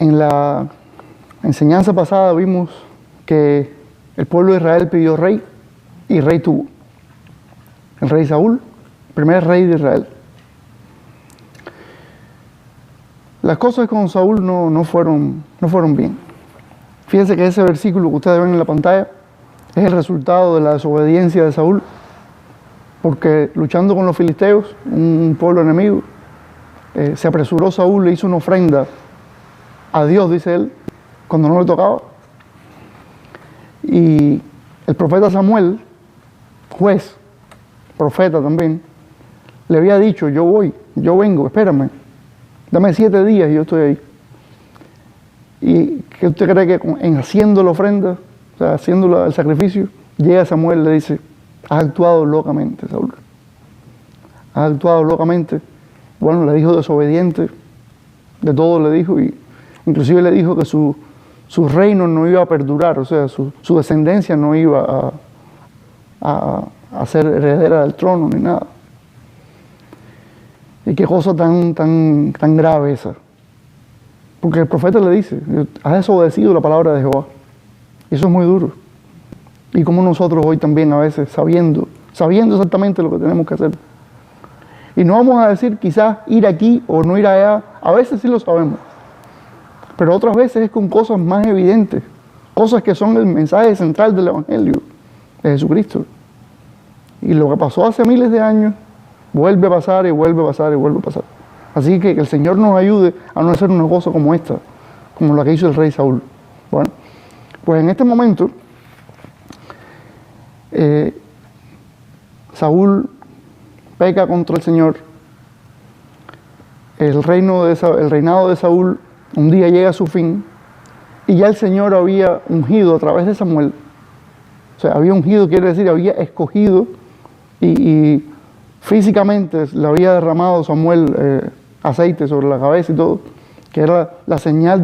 En la enseñanza pasada vimos que el pueblo de Israel pidió rey y rey tuvo. El rey Saúl, primer rey de Israel. Las cosas con Saúl no fueron bien. Fíjense que ese versículo que ustedes ven en la pantalla es el resultado de la desobediencia de Saúl, porque luchando con los filisteos, un pueblo enemigo, se apresuró Saúl, le hizo una ofrenda a Dios, dice él, cuando no le tocaba. Y el profeta Samuel, juez, profeta también, le había dicho: yo vengo, espérame, dame 7 días y yo estoy ahí. ¿Y qué usted cree que en haciendo la ofrenda, o sea, haciendo el sacrificio, llega Samuel y le dice: has actuado locamente, Saúl, has actuado locamente? Bueno, le dijo desobediente, de todo le dijo, y inclusive le dijo que su reino no iba a perdurar, o sea, su descendencia no iba a ser heredera del trono ni nada. Y qué cosa tan grave esa. Porque el profeta le dice: has desobedecido la palabra de Jehová. Y eso es muy duro. Y como nosotros hoy también, a veces, sabiendo exactamente lo que tenemos que hacer. Y no vamos a decir quizás ir aquí o no ir allá. A veces sí lo sabemos. Pero otras veces es con cosas más evidentes. Cosas que son el mensaje central del Evangelio de Jesucristo. Y lo que pasó hace miles de años vuelve a pasar y vuelve a pasar y vuelve a pasar. Así que el Señor nos ayude a no hacer una cosa como esta, como la que hizo el rey Saúl. Bueno, pues en este momento, Saúl peca contra el Señor. El reinado de Saúl un día llega a su fin, y ya el Señor había ungido a través de Samuel. O sea, había ungido, quiere decir, había escogido y físicamente le había derramado Samuel aceite sobre la cabeza y todo, que era la señal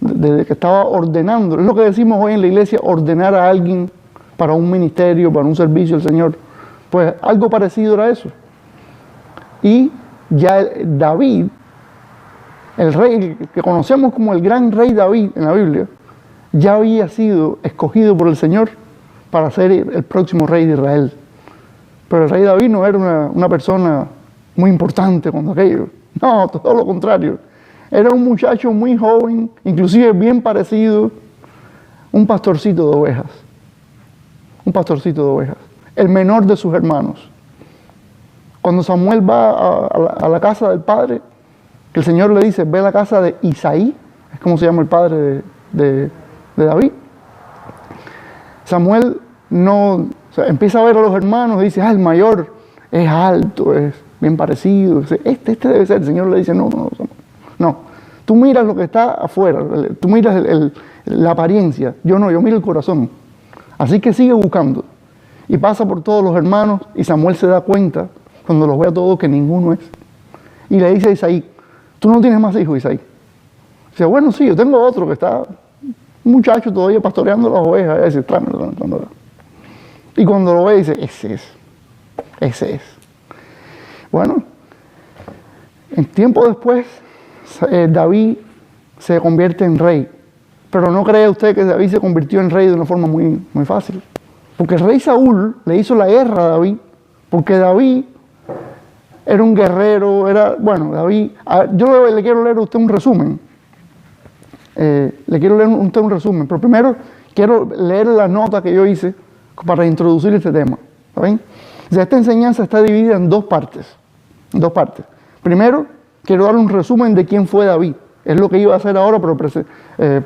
de que estaba ordenando. Es lo que decimos hoy en la iglesia: ordenar a alguien para un ministerio, para un servicio al Señor. Pues algo parecido era eso. Y ya David, el rey que conocemos como el gran rey David en la Biblia, ya había sido escogido por el Señor para ser el próximo rey de Israel. Pero el rey David no era una persona muy importante cuando aquello. No, todo lo contrario. Era un muchacho muy joven, inclusive bien parecido, un pastorcito de ovejas. Un pastorcito de ovejas. El menor de sus hermanos. Cuando Samuel va a la casa del padre, que el Señor le dice: ve a la casa de Isaí, es como se llama el padre de David. Samuel empieza a ver a los hermanos y dice: el mayor es alto, es bien parecido, este debe ser. El Señor le dice: no, tú miras lo que está afuera, tú miras la apariencia, yo miro el corazón. Así que sigue buscando. Y pasa por todos los hermanos, y Samuel se da cuenta, cuando los ve a todos, que ninguno es. Y le dice a Isaí: tú no tienes más hijos, Isaí. Dice: bueno, sí, yo tengo otro que está, un muchacho todavía pastoreando las ovejas. Dice: tráemelo. Y cuando lo ve, dice: ese es. Bueno, en tiempo después, David se convierte en rey. Pero no cree usted que David se convirtió en rey de una forma muy, muy fácil. Porque el rey Saúl le hizo la guerra a David, porque David era un guerrero, David... Yo le quiero leer a usted un resumen. Un resumen, pero primero quiero leer la nota que yo hice para introducir este tema. ¿Está bien? O sea, esta enseñanza está dividida en dos partes. Primero, quiero dar un resumen de quién fue David. Es lo que iba a hacer ahora, pero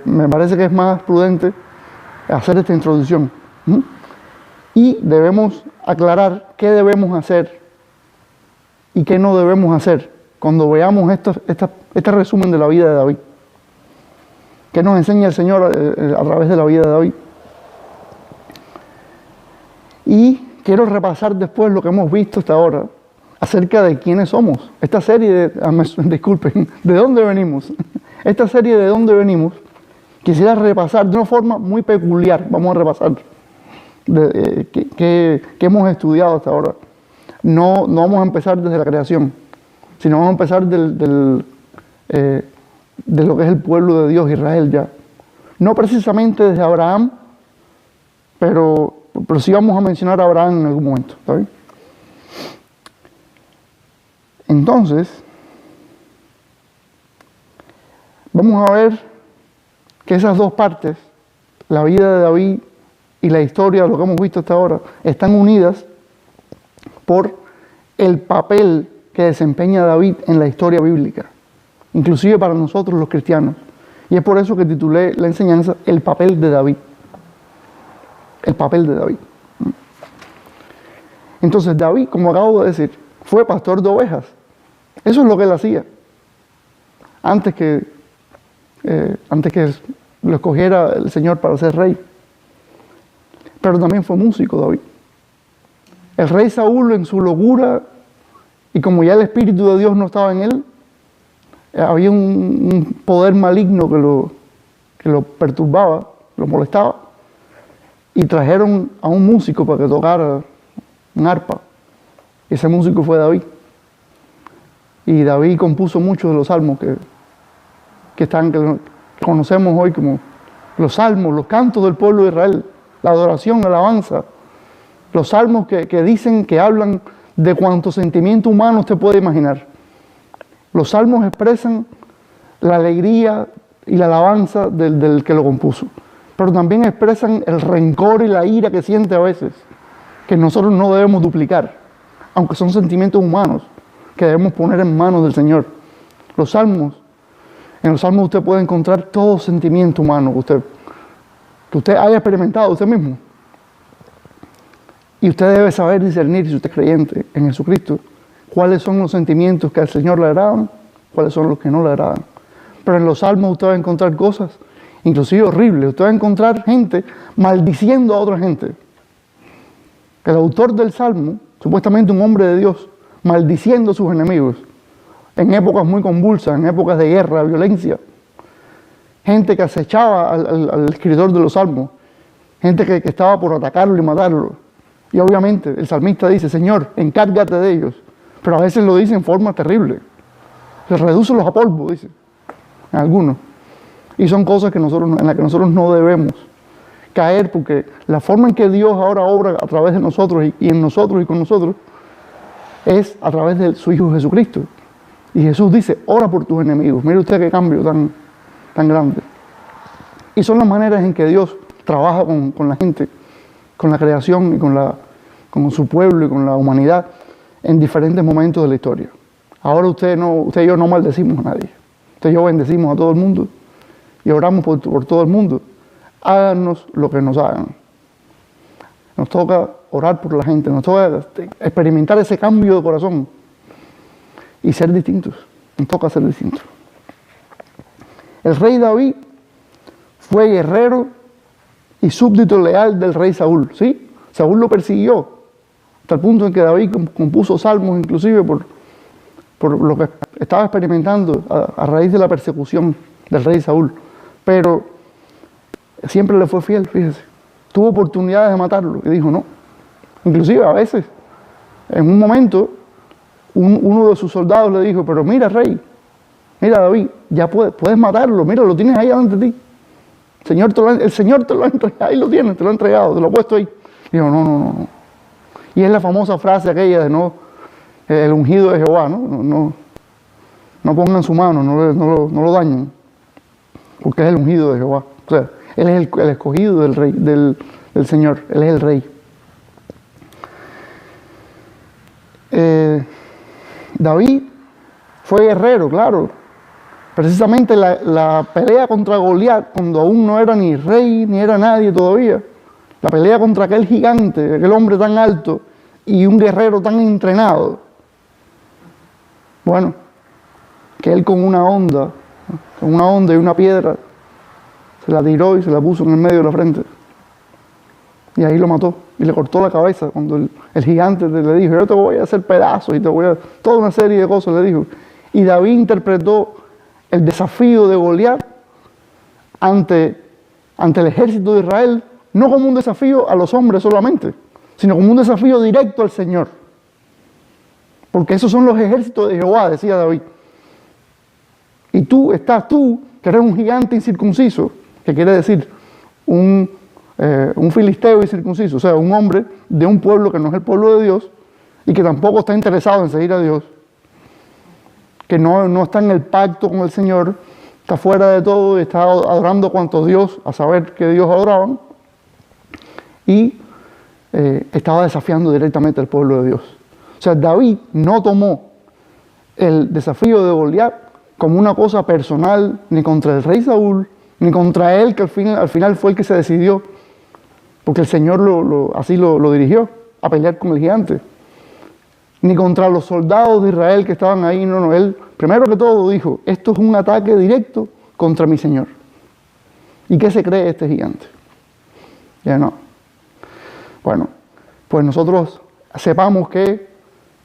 me parece que es más prudente hacer esta introducción. Y debemos aclarar qué debemos hacer y qué no debemos hacer cuando veamos este resumen de la vida de David. ¿Qué nos enseña el Señor a través de la vida de David? Y quiero repasar después lo que hemos visto hasta ahora acerca de quiénes somos. Esta serie disculpen, ¿de dónde venimos? Esta serie de dónde venimos, quisiera repasar de una forma muy peculiar. Vamos a repasar que hemos estudiado hasta ahora. No vamos a empezar desde la creación, sino vamos a empezar de lo que es el pueblo de Dios, Israel ya. No precisamente desde Abraham, pero sí vamos a mencionar a Abraham en algún momento, ¿está bien? Entonces, vamos a ver que esas dos partes, la vida de David y la historia de lo que hemos visto hasta ahora, están unidas por el papel que desempeña David en la historia bíblica, inclusive para nosotros los cristianos. Y es por eso que titulé la enseñanza El papel de David. El papel de David. Entonces David, como acabo de decir, fue pastor de ovejas. Eso es lo que él hacía. Antes que lo escogiera el Señor para ser rey. Pero también fue músico David. El rey Saúl, en su locura, y como ya el Espíritu de Dios no estaba en él, había un poder maligno que lo perturbaba, lo molestaba, y trajeron a un músico para que tocara un arpa. Ese músico fue David. Y David compuso muchos de los salmos que conocemos hoy como los salmos, los cantos del pueblo de Israel, la adoración, la alabanza, los salmos que dicen, que hablan de cuánto sentimiento humano usted puede imaginar. Los salmos expresan la alegría y la alabanza del que lo compuso, pero también expresan el rencor y la ira que siente a veces, que nosotros no debemos duplicar, aunque son sentimientos humanos que debemos poner en manos del Señor. En los salmos usted puede encontrar todo sentimiento humano que usted haya experimentado usted mismo. Y usted debe saber discernir, si usted es creyente en Jesucristo, cuáles son los sentimientos que al Señor le agradan, cuáles son los que no le agradan. Pero en los salmos usted va a encontrar cosas, inclusive horribles. Usted va a encontrar gente maldiciendo a otra gente. El autor del salmo, supuestamente un hombre de Dios, maldiciendo a sus enemigos, en épocas muy convulsas, en épocas de guerra, de violencia. Gente que acechaba al escritor de los salmos, gente que estaba por atacarlo y matarlo. Y obviamente el salmista dice, Señor, encárgate de ellos. Pero a veces lo dice en forma terrible. Se redúcelos a polvo, dice, en algunos. Y son cosas en las que nosotros no debemos caer, porque la forma en que Dios ahora obra a través de nosotros y en nosotros y con nosotros es a través de su Hijo Jesucristo. Y Jesús dice, ora por tus enemigos. Mire usted qué cambio tan grande. Y son las maneras en que Dios trabaja con la gente, con la creación y con su pueblo y con la humanidad en diferentes momentos de la historia. Ahora usted y yo no maldecimos a nadie. Usted y yo bendecimos a todo el mundo y oramos por todo el mundo. Háganos lo que nos hagan. Nos toca orar por la gente, nos toca experimentar ese cambio de corazón y ser distintos. Nos toca ser distintos. El rey David fue guerrero y súbdito leal del rey Saúl, ¿sí? Saúl lo persiguió hasta el punto en que David compuso salmos inclusive por lo que estaba experimentando a raíz de la persecución del rey Saúl. Pero siempre le fue fiel, fíjese. Tuvo oportunidades de matarlo y dijo no. Inclusive a veces, en un momento, uno de sus soldados le dijo, pero mira rey, mira David, ya puedes matarlo, mira, lo tienes ahí delante de ti. El Señor te lo ha entregado, ahí lo tienes, te lo ha entregado, te lo ha puesto ahí. Y dijo, no. Y es la famosa frase aquella de no, el ungido de Jehová, no pongan su mano, no lo dañen, porque es el ungido de Jehová. O sea, él es el escogido del rey, del Señor, él es el rey. David fue guerrero, claro. Precisamente la pelea contra Goliat, cuando aún no era ni rey, ni era nadie todavía, la pelea contra aquel gigante, aquel hombre tan alto y un guerrero tan entrenado. Bueno, que él con una onda y una piedra, se la tiró y se la puso en el medio de la frente. Y ahí lo mató y le cortó la cabeza cuando el gigante le dijo, yo te voy a hacer pedazos y te voy a... Toda una serie de cosas le dijo. Y David interpretó el desafío de Goliat ante el ejército de Israel, no como un desafío a los hombres solamente, sino como un desafío directo al Señor. Porque esos son los ejércitos de Jehová, decía David. Y tú, que eres un gigante incircunciso, que quiere decir un filisteo incircunciso, o sea, un hombre de un pueblo que no es el pueblo de Dios y que tampoco está interesado en seguir a Dios, que no está en el pacto con el Señor, está fuera de todo y está adorando cuanto Dios, a saber que Dios adoraban, y estaba desafiando directamente al pueblo de Dios. O sea, David no tomó el desafío de Goliat como una cosa personal, ni contra el rey Saúl, ni contra él, que al final fue el que se decidió, porque el Señor así lo dirigió a pelear con el gigante, ni contra los soldados de Israel que estaban ahí. No, él primero que todo dijo, esto es un ataque directo contra mi Señor. ¿Y qué se cree este gigante? Ya no. Bueno, pues nosotros sepamos que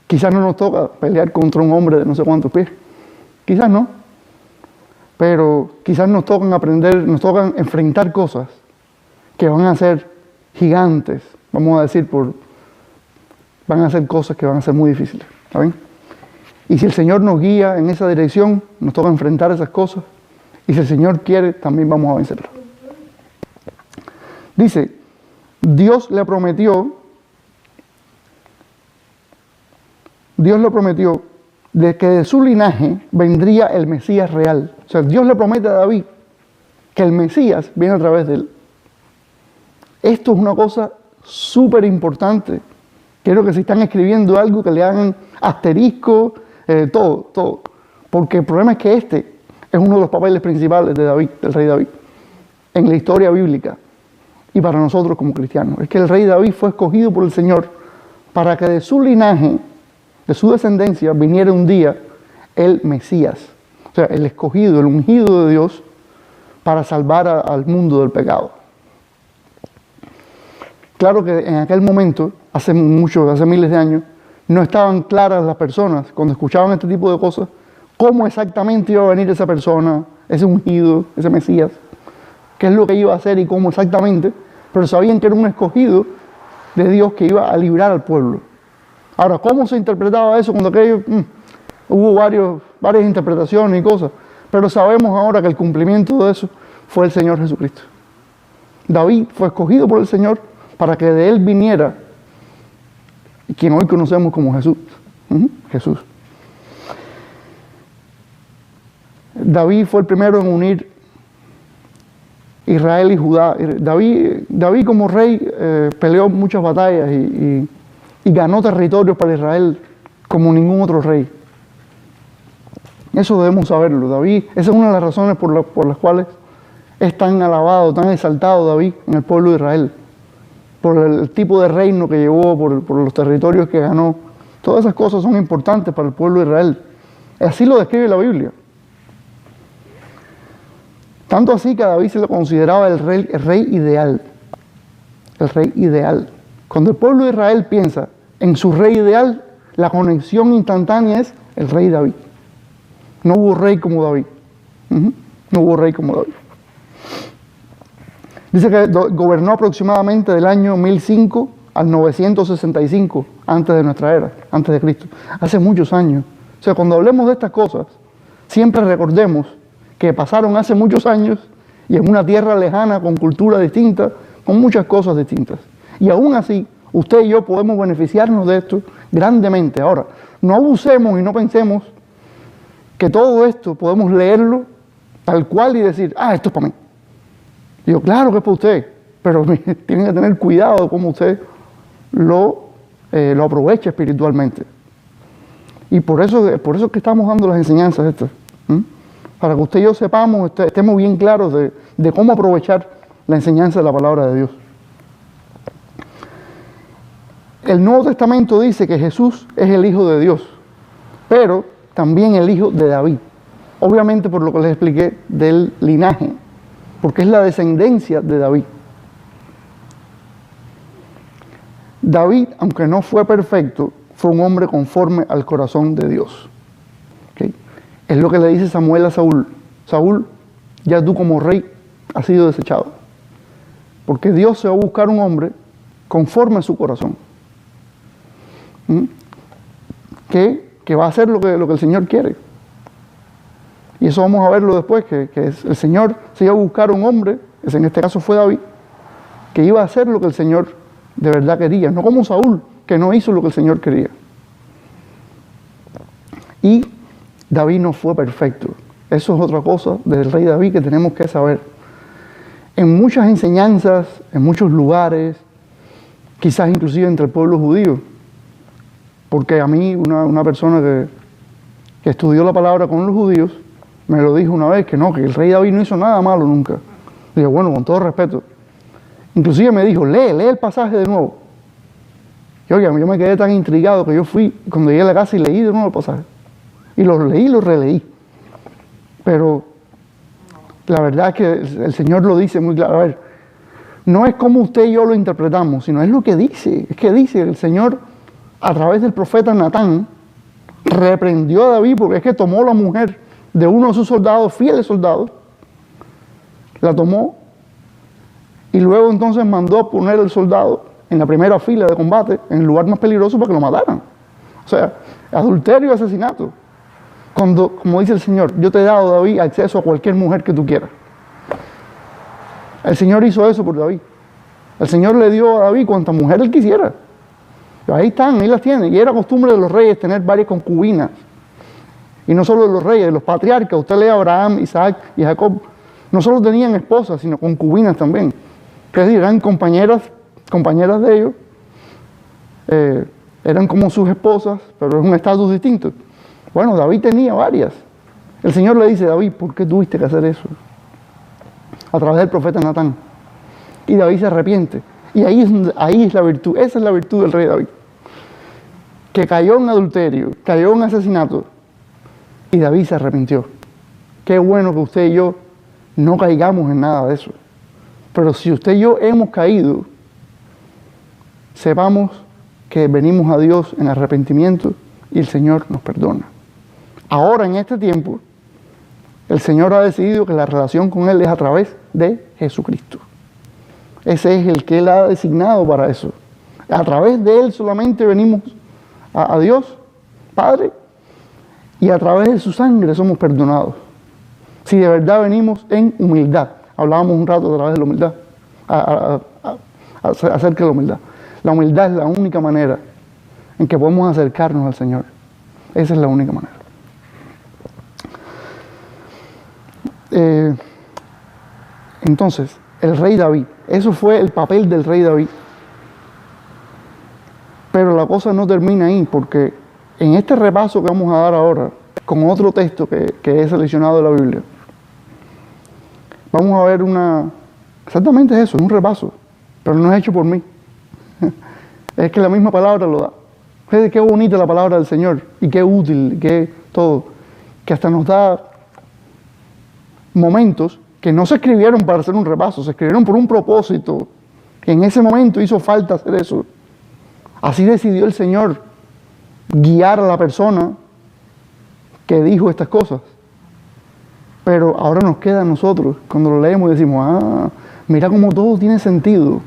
quizás no nos toca pelear contra un hombre de no sé cuántos pies, quizás no, pero quizás nos tocan enfrentar cosas que van a ser gigantes, vamos a decir, van a ser cosas que van a ser muy difíciles, ¿está bien? Y si el Señor nos guía en esa dirección, nos toca enfrentar esas cosas, y si el Señor quiere, también vamos a vencerlas. Dice, Dios le prometió de que de su linaje vendría el Mesías real. O sea, Dios le promete a David que el Mesías viene a través de él. Esto es una cosa súper importante. Quiero que si están escribiendo algo, que le hagan asterisco, todo. Porque el problema es que este es uno de los papeles principales de David, del rey David, en la historia bíblica y para nosotros como cristianos. Es que el rey David fue escogido por el Señor para que de su linaje, de su descendencia, viniera un día el Mesías. O sea, el escogido, el ungido de Dios para salvar al mundo del pecado. Claro que en aquel momento, hace miles de años, no estaban claras las personas, cuando escuchaban este tipo de cosas, cómo exactamente iba a venir esa persona, ese ungido, ese Mesías, qué es lo que iba a hacer y cómo exactamente, pero sabían que era un escogido de Dios que iba a librar al pueblo. Ahora, ¿cómo se interpretaba eso cuando aquello? Hubo varias interpretaciones y cosas, pero sabemos ahora que el cumplimiento de eso fue el Señor Jesucristo. David fue escogido por el Señor para que de él viniera quien hoy conocemos como Jesús. Jesús. David fue el primero en unir Israel y Judá. David como rey peleó muchas batallas y ganó territorios para Israel como ningún otro rey. Eso debemos saberlo. David, esa es una de las razones por las cuales es tan alabado, tan exaltado David en el pueblo de Israel. Por el tipo de reino que llevó, por los territorios que ganó. Todas esas cosas son importantes para el pueblo de Israel. Así lo describe la Biblia. Tanto así que a David se le consideraba el rey ideal. El rey ideal. Cuando el pueblo de Israel piensa en su rey ideal, la conexión instantánea es el rey David. No hubo rey como David. No hubo rey como David. Dice que gobernó aproximadamente del año 1005 al 965 antes de nuestra era, antes de Cristo. Hace muchos años. O sea, cuando hablemos de estas cosas, siempre recordemos que pasaron hace muchos años y en una tierra lejana, con cultura distinta, con muchas cosas distintas. Y aún así, usted y yo podemos beneficiarnos de esto grandemente. Ahora, no abusemos y no pensemos que todo esto podemos leerlo tal cual y decir, esto es para mí. Digo, claro que es para usted, pero tienen que tener cuidado de cómo usted lo aprovecha espiritualmente. Y por eso es que estamos dando las enseñanzas estas. Para que usted y yo sepamos, estemos bien claros de cómo aprovechar la enseñanza de la palabra de Dios. El Nuevo Testamento dice que Jesús es el Hijo de Dios, pero también el Hijo de David. Obviamente por lo que les expliqué del linaje, porque es la descendencia de David. David, aunque no fue perfecto, fue un hombre conforme al corazón de Dios. ¿Okay? Es lo que le dice Samuel a Saúl. Saúl, ya tú como rey has sido desechado. Porque Dios se va a buscar un hombre conforme a su corazón. Que va a hacer lo que el Señor quiere. Y eso vamos a verlo después, que el Señor se iba a buscar un hombre, que en este caso fue David, que iba a hacer lo que el Señor de verdad quería, no como Saúl, que no hizo lo que el Señor quería. Y David no fue perfecto. Eso es otra cosa del rey David que tenemos que saber. En muchas enseñanzas, en muchos lugares, quizás inclusive entre el pueblo judío, porque a mí una persona que estudió la palabra con los judíos me lo dijo una vez, que no, que el rey David no hizo nada malo nunca. Dije, bueno, con todo respeto. Inclusive me dijo, lee el pasaje de nuevo. Y oiga, yo me quedé tan intrigado que yo fui, cuando llegué a la casa, y leí de nuevo el pasaje. Y lo leí y lo releí. Pero la verdad es que el Señor lo dice muy claro. A ver, no es como usted y yo lo interpretamos, sino es lo que dice. Es que dice el Señor, a través del profeta Natán, reprendió a David porque es que tomó la mujer de uno de sus soldados, fieles soldados, la tomó y luego entonces mandó a poner al soldado en la primera fila de combate, en el lugar más peligroso, para que lo mataran. O sea, adulterio y asesinato. Cuando, como dice el Señor, yo te he dado, David, acceso a cualquier mujer que tú quieras. El Señor hizo eso por David. El Señor le dio a David cuanta mujer él quisiera. Y ahí están, ahí las tiene. Y era costumbre de los reyes tener varias concubinas. Y no solo de los reyes, de los patriarcas. Usted lee a Abraham, Isaac y Jacob. No solo tenían esposas, sino concubinas también. Es decir, eran compañeras de ellos. Eran como sus esposas, pero es un estatus distinto. Bueno, David tenía varias. El Señor le dice, David, ¿por qué tuviste que hacer eso? A través del profeta Natán. Y David se arrepiente. Y ahí es la virtud, esa es la virtud del rey David. Que cayó en adulterio, cayó en asesinato. Y David se arrepintió. Qué bueno que usted y yo no caigamos en nada de eso. Pero si usted y yo hemos caído, sepamos que venimos a Dios en arrepentimiento y el Señor nos perdona. Ahora, en este tiempo, el Señor ha decidido que la relación con Él es a través de Jesucristo. Ese es el que Él ha designado para eso. A través de Él solamente venimos a Dios, Padre, y a través de su sangre somos perdonados. Si de verdad venimos en humildad. Hablábamos un rato a través de la humildad, acerca de la humildad. La humildad es la única manera en que podemos acercarnos al Señor. Esa es la única manera. Entonces, el rey David, eso fue el papel del rey David. Pero la cosa no termina ahí, porque en este repaso que vamos a dar ahora, con otro texto que he seleccionado de la Biblia, vamos a ver exactamente eso, es un repaso, pero no es hecho por mí. Es que la misma palabra lo da. Fíjate qué bonita la palabra del Señor, y qué útil, qué todo, que hasta nos da momentos que no se escribieron para hacer un repaso, se escribieron por un propósito, que en ese momento hizo falta hacer eso. Así decidió el Señor guiar a la persona que dijo estas cosas. Pero ahora nos queda a nosotros, cuando lo leemos y decimos, mira cómo todo tiene sentido.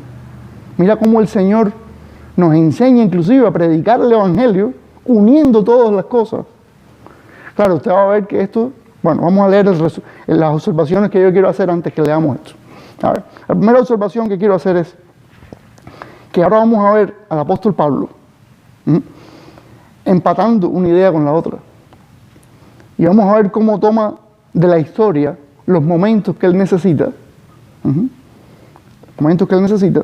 Mira cómo el Señor nos enseña inclusive a predicar el Evangelio uniendo todas las cosas. Claro, usted va a ver que esto, bueno, vamos a leer las observaciones que yo quiero hacer antes que leamos esto. A ver, la primera observación que quiero hacer es que ahora vamos a ver al apóstol Pablo empatando una idea con la otra. Y vamos a ver cómo toma de la historia los momentos que él necesita, momentos que él necesita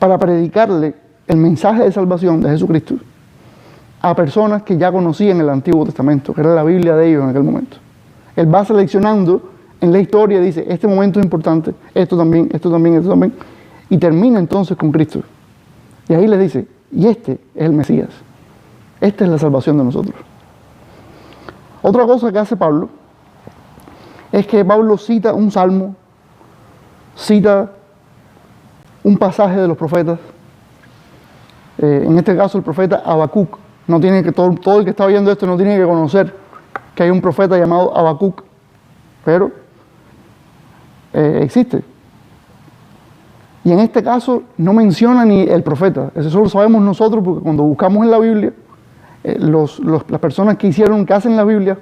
para predicarle el mensaje de salvación de Jesucristo a personas que ya conocían el Antiguo Testamento, que era la Biblia de ellos en aquel momento. Él va seleccionando en la historia, dice, este momento es importante, esto también, esto también, esto también, y termina entonces con Cristo. Y ahí le dice, y este es el Mesías, esta es la salvación de nosotros. Otra cosa que hace Pablo es que Pablo cita un salmo, cita un pasaje de los profetas, en este caso el profeta Habacuc. No tiene que, todo el que está viendo esto no tiene que conocer que hay un profeta llamado Habacuc, pero existe. Y en este caso no menciona ni el profeta, eso solo lo sabemos nosotros porque cuando buscamos en la Biblia, las personas que hacen la Biblia,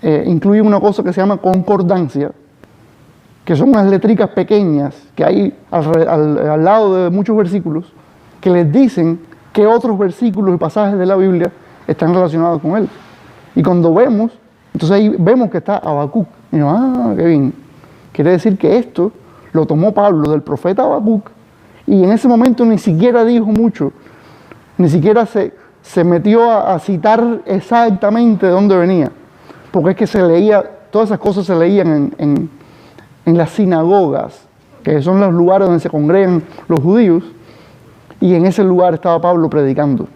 incluye una cosa que se llama concordancia, que son unas letricas pequeñas que hay al lado de muchos versículos, que les dicen qué otros versículos y pasajes de la Biblia están relacionados con él. Y cuando vemos, entonces ahí vemos que está Habacuc. Y yo, qué bien. Quiere decir que esto lo tomó Pablo del profeta Habacuc, y en ese momento ni siquiera dijo mucho, ni siquiera se metió a citar exactamente de dónde venía, porque es que se leía, todas esas cosas se leían en las sinagogas, que son los lugares donde se congregan los judíos, y en ese lugar estaba Pablo predicando,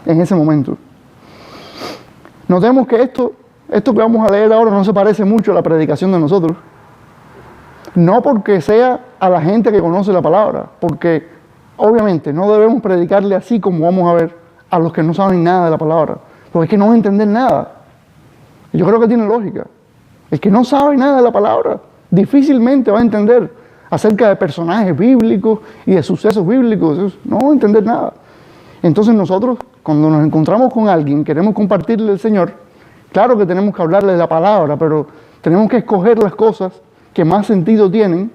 en ese momento. Notemos que esto que vamos a leer ahora no se parece mucho a la predicación de nosotros, no porque sea a la gente que conoce la palabra, porque obviamente no debemos predicarle así como vamos a ver a los que no saben nada de la palabra, porque es que no van a entender nada. Yo creo que tiene lógica. El que no sabe nada de la palabra difícilmente va a entender acerca de personajes bíblicos y de sucesos bíblicos. No va a entender nada. Entonces nosotros, cuando nos encontramos con alguien, queremos compartirle el Señor, claro que tenemos que hablarle de la palabra, pero tenemos que escoger las cosas que más sentido tienen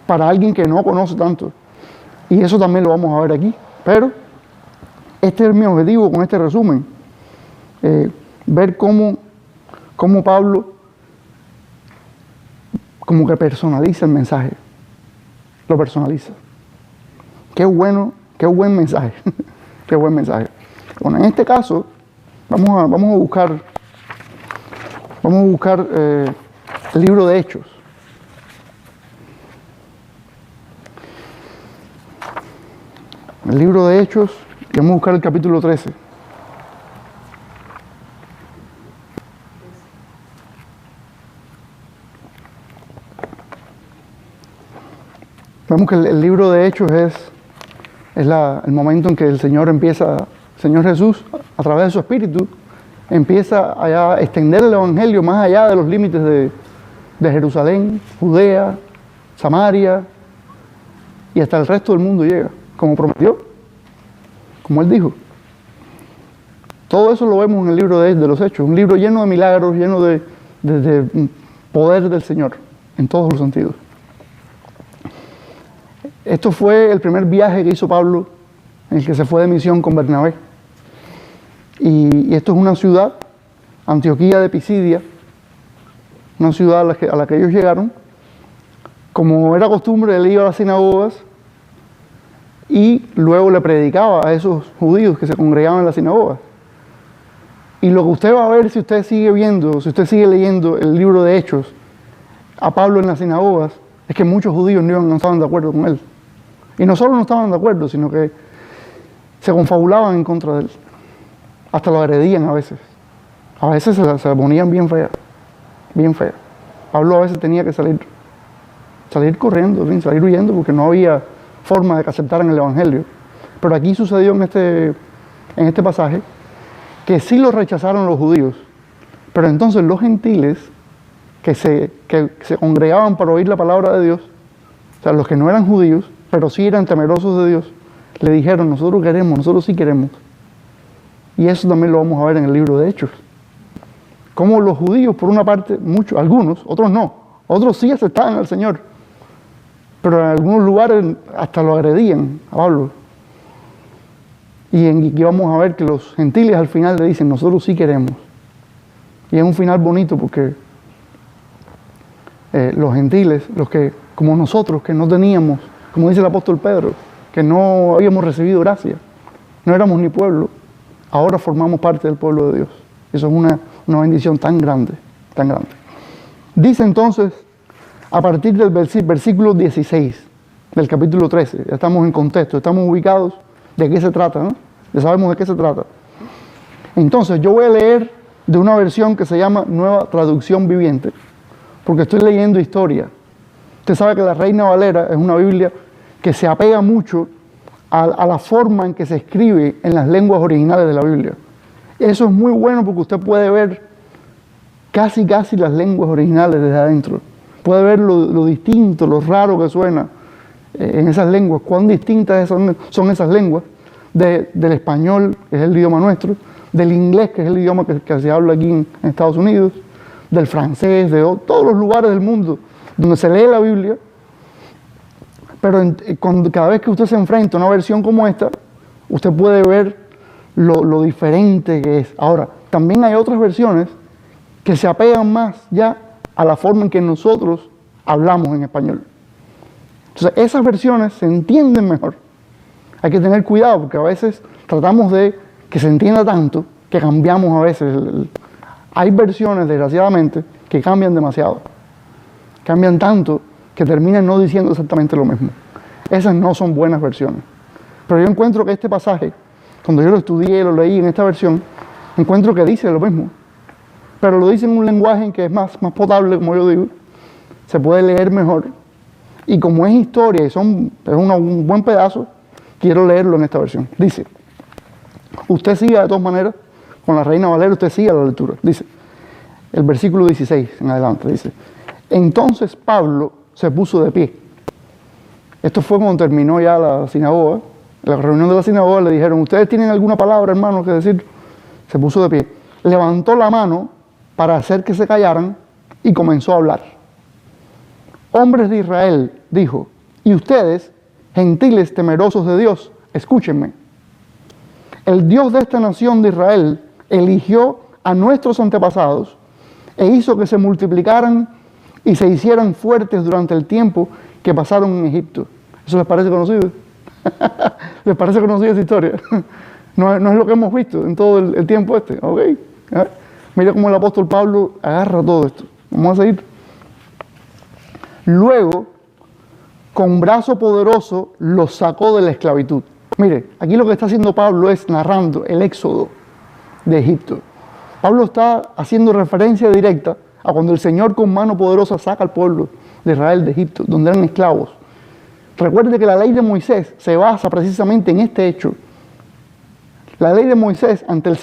para alguien que no conoce tanto. Y eso también lo vamos a ver aquí. Pero este es mi objetivo con este resumen. Ver cómo Pablo como que personaliza el mensaje. Lo personaliza. Qué bueno, qué buen mensaje. Qué buen mensaje. Bueno, en este caso, vamos a buscar el libro de Hechos. El libro de Hechos, y vamos a buscar el capítulo 13. Vemos que el libro de Hechos es el momento en que el Señor Jesús, a través de su Espíritu, empieza a extender el Evangelio más allá de los límites de Jerusalén, Judea, Samaria, y hasta el resto del mundo llega, como prometió, como Él dijo. Todo eso lo vemos en el libro de los Hechos, un libro lleno de milagros, lleno de poder del Señor, en todos los sentidos. Esto fue el primer viaje que hizo Pablo, en el que se fue de misión con Bernabé. Y esto es una ciudad, Antioquía de Pisidia, una ciudad a la que ellos llegaron. Como era costumbre, él iba a las sinagogas y luego le predicaba a esos judíos que se congregaban en las sinagogas. Y lo que usted va a ver si usted sigue leyendo el libro de Hechos, a Pablo en las sinagogas, es que muchos judíos no estaban de acuerdo con él. Y no solo no estaban de acuerdo, sino que se confabulaban en contra de él. Hasta lo agredían a veces. A veces se ponían bien feas. Bien feas. Pablo a veces tenía que salir corriendo, salir huyendo, porque no había forma de que aceptaran el Evangelio. Pero aquí sucedió en este pasaje que sí lo rechazaron los judíos. Pero entonces los gentiles que se congregaban para oír la palabra de Dios, o sea, los que no eran judíos, pero sí eran temerosos de Dios, le dijeron, nosotros sí queremos. Y eso también lo vamos a ver en el libro de Hechos. Como los judíos, por una parte, algunos, otros no, otros sí aceptaban al Señor, pero en algunos lugares hasta lo agredían a Pablo. Y aquí vamos a ver que los gentiles al final le dicen, nosotros sí queremos. Y es un final bonito porque los gentiles, los que, como nosotros, que no teníamos, como dice el apóstol Pedro, que no habíamos recibido gracia, no éramos ni pueblo, ahora formamos parte del pueblo de Dios. Eso es una bendición tan grande, tan grande. Dice entonces, a partir del versículo 16 del capítulo 13, ya estamos en contexto, estamos ubicados de qué se trata, ¿no? Ya sabemos de qué se trata. Entonces, yo voy a leer de una versión que se llama Nueva Traducción Viviente, porque estoy leyendo historia. Usted sabe que la Reina Valera es una Biblia que se apega mucho a la forma en que se escribe en las lenguas originales de la Biblia. Eso es muy bueno porque usted puede ver casi las lenguas originales desde adentro. Puede ver lo distinto, lo raro que suena en esas lenguas, cuán distintas son esas lenguas del español, que es el idioma nuestro, del inglés, que es el idioma que se habla aquí en Estados Unidos, del francés, de todos los lugares del mundo donde se lee la Biblia. Pero cada vez que usted se enfrenta a una versión como esta, usted puede ver lo diferente que es. Ahora, también hay otras versiones que se apegan más ya a la forma en que nosotros hablamos en español. Entonces, esas versiones se entienden mejor. Hay que tener cuidado porque a veces tratamos de que se entienda tanto que cambiamos a veces. Hay versiones, desgraciadamente, que cambian demasiado. Cambian tanto que terminan no diciendo exactamente lo mismo. Esas no son buenas versiones. Pero yo encuentro que este pasaje, cuando yo lo estudié, lo leí en esta versión, encuentro que dice lo mismo. Pero lo dice en un lenguaje en que es más potable, como yo digo. Se puede leer mejor. Y como es historia y es un buen pedazo, quiero leerlo en esta versión. Dice, usted siga de todas maneras, con la Reina Valera, usted siga la lectura. Dice, el versículo 16 en adelante, dice, entonces Pablo se puso de pie. Esto fue cuando terminó ya la sinagoga. En la reunión de la sinagoga le dijeron, ¿ustedes tienen alguna palabra, hermano, que decir? Se puso de pie. Levantó la mano para hacer que se callaran y comenzó a hablar. Hombres de Israel, dijo, y ustedes, gentiles temerosos de Dios, escúchenme. El Dios de esta nación de Israel eligió a nuestros antepasados e hizo que se multiplicaran y se hicieran fuertes durante el tiempo que pasaron en Egipto. ¿Eso les parece conocido? ¿Les parece conocida esa historia? No es lo que hemos visto en todo el tiempo este. ¿Okay? Mira cómo el apóstol Pablo agarra todo esto. Vamos a seguir. Luego, con brazo poderoso, los sacó de la esclavitud. Mire, aquí lo que está haciendo Pablo es narrando el éxodo de Egipto. Pablo está haciendo referencia directa a cuando el Señor con mano poderosa saca al pueblo de Israel de Egipto, donde eran esclavos. Recuerde que la ley de Moisés se basa precisamente en este hecho. La ley de Moisés, antes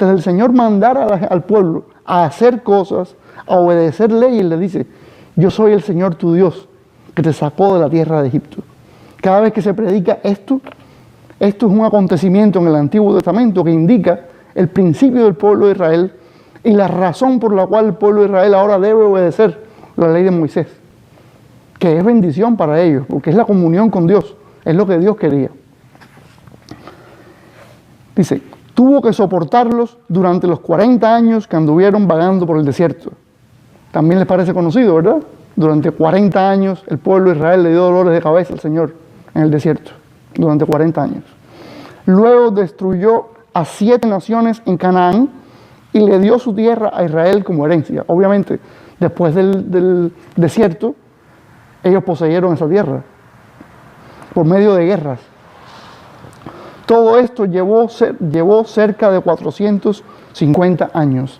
del Señor mandar al pueblo a hacer cosas, a obedecer leyes, le dice, yo soy el Señor tu Dios, que te sacó de la tierra de Egipto. Cada vez que se predica esto es un acontecimiento en el Antiguo Testamento que indica el principio del pueblo de Israel y la razón por la cual el pueblo de Israel ahora debe obedecer la ley de Moisés, que es bendición para ellos, porque es la comunión con Dios, es lo que Dios quería. Dice, tuvo que soportarlos durante los 40 años que anduvieron vagando por el desierto. También les parece conocido, ¿verdad? Durante 40 años el pueblo de Israel le dio dolores de cabeza al Señor en el desierto, durante 40 años. Luego destruyó a 7 naciones en Canaán y le dio su tierra a Israel como herencia. Obviamente, después del desierto, ellos poseyeron esa tierra por medio de guerras. Todo esto llevó cerca de 450 años.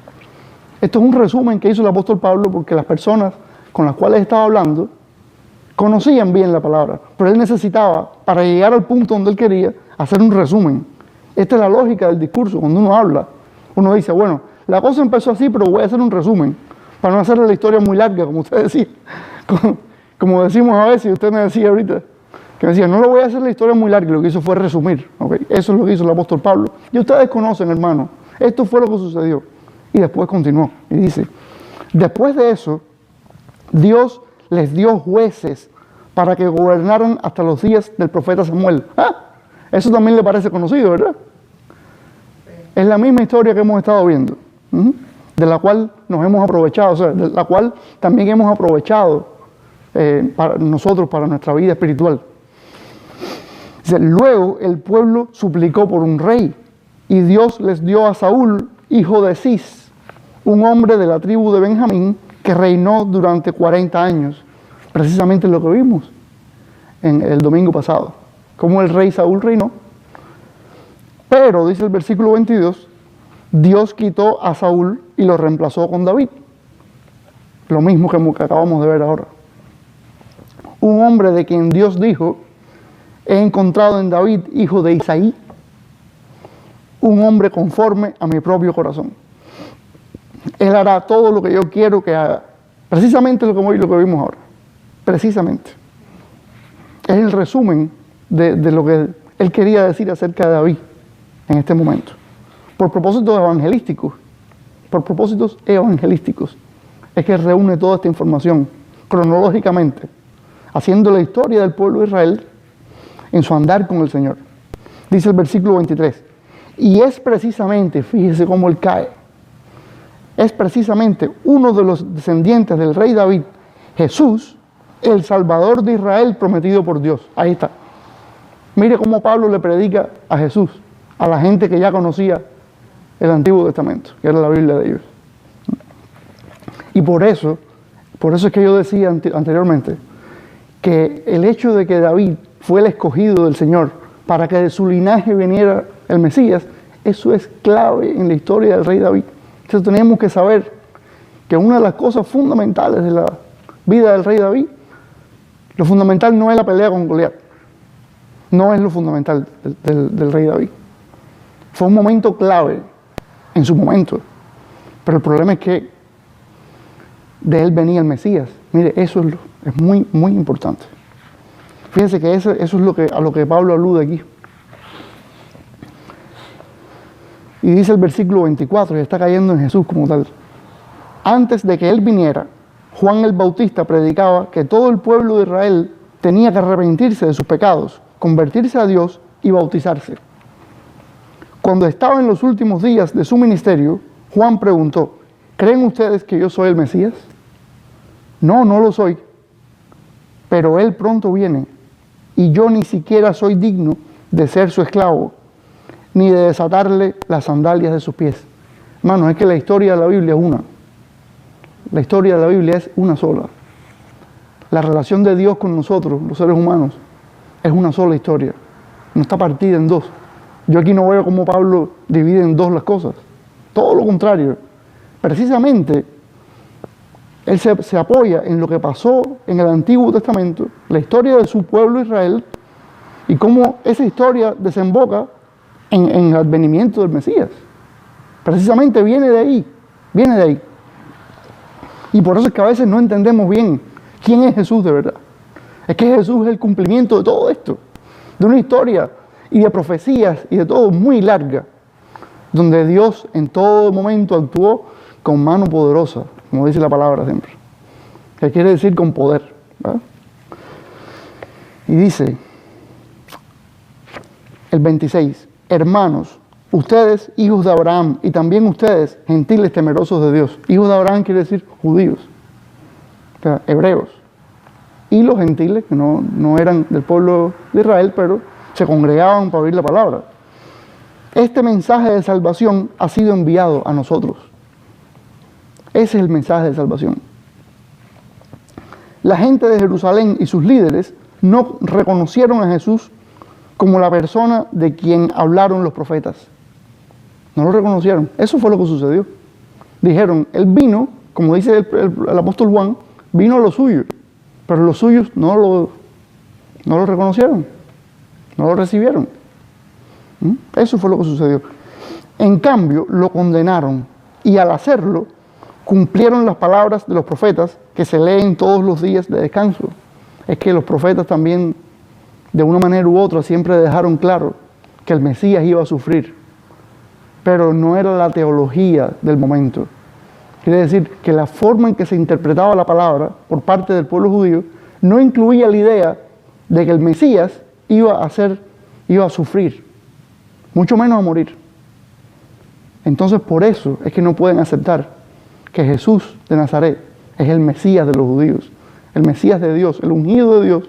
Esto es un resumen que hizo el apóstol Pablo porque las personas con las cuales estaba hablando conocían bien la palabra, pero él necesitaba, para llegar al punto donde él quería, hacer un resumen. Esta es la lógica del discurso. Cuando uno habla, uno dice, bueno, la cosa empezó así, pero voy a hacer un resumen, para no hacerle la historia muy larga, como usted decía. Como decimos a veces, y usted me decía ahorita, que me decía, no lo voy a hacer la historia muy larga, lo que hizo fue resumir. ¿Okay? Eso es lo que hizo el apóstol Pablo. Y ustedes conocen, hermano, esto fue lo que sucedió. Y después continuó, y dice, después de eso, Dios les dio jueces para que gobernaran hasta los días del profeta Samuel. Eso también le parece conocido, ¿verdad? Es la misma historia que hemos estado viendo, de la cual nos hemos aprovechado, o sea, de la cual también hemos aprovechado para nosotros, para nuestra vida espiritual. Dice, luego el pueblo suplicó por un rey y Dios les dio a Saúl, hijo de Cis, un hombre de la tribu de Benjamín que reinó durante 40 años. Precisamente lo que vimos en el domingo pasado, cómo el rey Saúl reinó. Pero, dice el versículo 22, Dios quitó a Saúl y lo reemplazó con David. Lo mismo que acabamos de ver ahora. Un hombre de quien Dios dijo, he encontrado en David, hijo de Isaí, un hombre conforme a mi propio corazón. Él hará todo lo que yo quiero que haga. Precisamente lo que vimos ahora. Precisamente. Es el resumen de lo que él quería decir acerca de David en este momento. por propósitos evangelísticos. Por propósitos evangelísticos. Es que reúne toda esta información cronológicamente, haciendo la historia del pueblo de Israel en su andar con el Señor. Dice el versículo 23, y es precisamente, fíjese cómo él cae, es precisamente uno de los descendientes del rey David, Jesús, el Salvador de Israel prometido por Dios. Ahí está. Mire cómo Pablo le predica a Jesús, a la gente que ya conocía el Antiguo Testamento, que era la Biblia de ellos. Y por eso es que yo decía anteriormente, que el hecho de que David fue el escogido del Señor para que de su linaje viniera el Mesías, eso es clave en la historia del rey David. Entonces tenemos que saber que una de las cosas fundamentales de la vida del rey David, lo fundamental no es la pelea con Goliat, no es lo fundamental del rey David. Fue un momento clave en su momento, pero el problema es que de él venía el Mesías. Mire, eso es muy, muy importante. Fíjense que eso es a lo que Pablo alude aquí. Y dice el versículo 24, y está cayendo en Jesús como tal. Antes de que él viniera, Juan el Bautista predicaba que todo el pueblo de Israel tenía que arrepentirse de sus pecados, convertirse a Dios y bautizarse. Cuando estaba en los últimos días de su ministerio, Juan preguntó, ¿creen ustedes que yo soy el Mesías? No, no lo soy, pero él pronto viene, y yo ni siquiera soy digno de ser su esclavo, ni de desatarle las sandalias de sus pies. Hermanos, es que la historia de la Biblia es una. La historia de la Biblia es una sola. La relación de Dios con nosotros, los seres humanos, es una sola historia. No está partida en dos. Yo aquí no veo cómo Pablo divide en dos las cosas. Todo lo contrario. Precisamente, él se apoya en lo que pasó en el Antiguo Testamento, la historia de su pueblo Israel, y cómo esa historia desemboca en el advenimiento del Mesías. Precisamente viene de ahí, viene de ahí. Y por eso es que a veces no entendemos bien quién es Jesús de verdad. Es que Jesús es el cumplimiento de todo esto, de una historia y de profecías y de todo muy larga, donde Dios en todo momento actuó con mano poderosa, como dice la palabra siempre, que quiere decir con poder, ¿verdad? Y dice el 26, hermanos, ustedes hijos de Abraham y también ustedes gentiles temerosos de Dios. Hijos de Abraham quiere decir judíos, o sea, hebreos, y los gentiles que no eran del pueblo de Israel, pero se congregaban para oír la palabra. Este mensaje de salvación ha sido enviado a nosotros. Ese es el mensaje de salvación. La gente de Jerusalén y sus líderes no reconocieron a Jesús como la persona de quien hablaron los profetas. No lo reconocieron. Eso fue lo que sucedió. Dijeron, él vino, como dice el apóstol Juan, vino a lo suyo, pero los suyos no lo reconocieron, no lo recibieron. Eso fue lo que sucedió. En cambio, lo condenaron y al hacerlo, cumplieron las palabras de los profetas que se leen todos los días de descanso. Es que los profetas también, de una manera u otra, siempre dejaron claro que el Mesías iba a sufrir, pero no era la teología del momento. Quiere decir que la forma en que se interpretaba la palabra por parte del pueblo judío no incluía la idea de que el Mesías iba a sufrir, mucho menos a morir. Entonces, por eso es que no pueden aceptar que Jesús de Nazaret es el Mesías de los judíos, el Mesías de Dios, el ungido de Dios,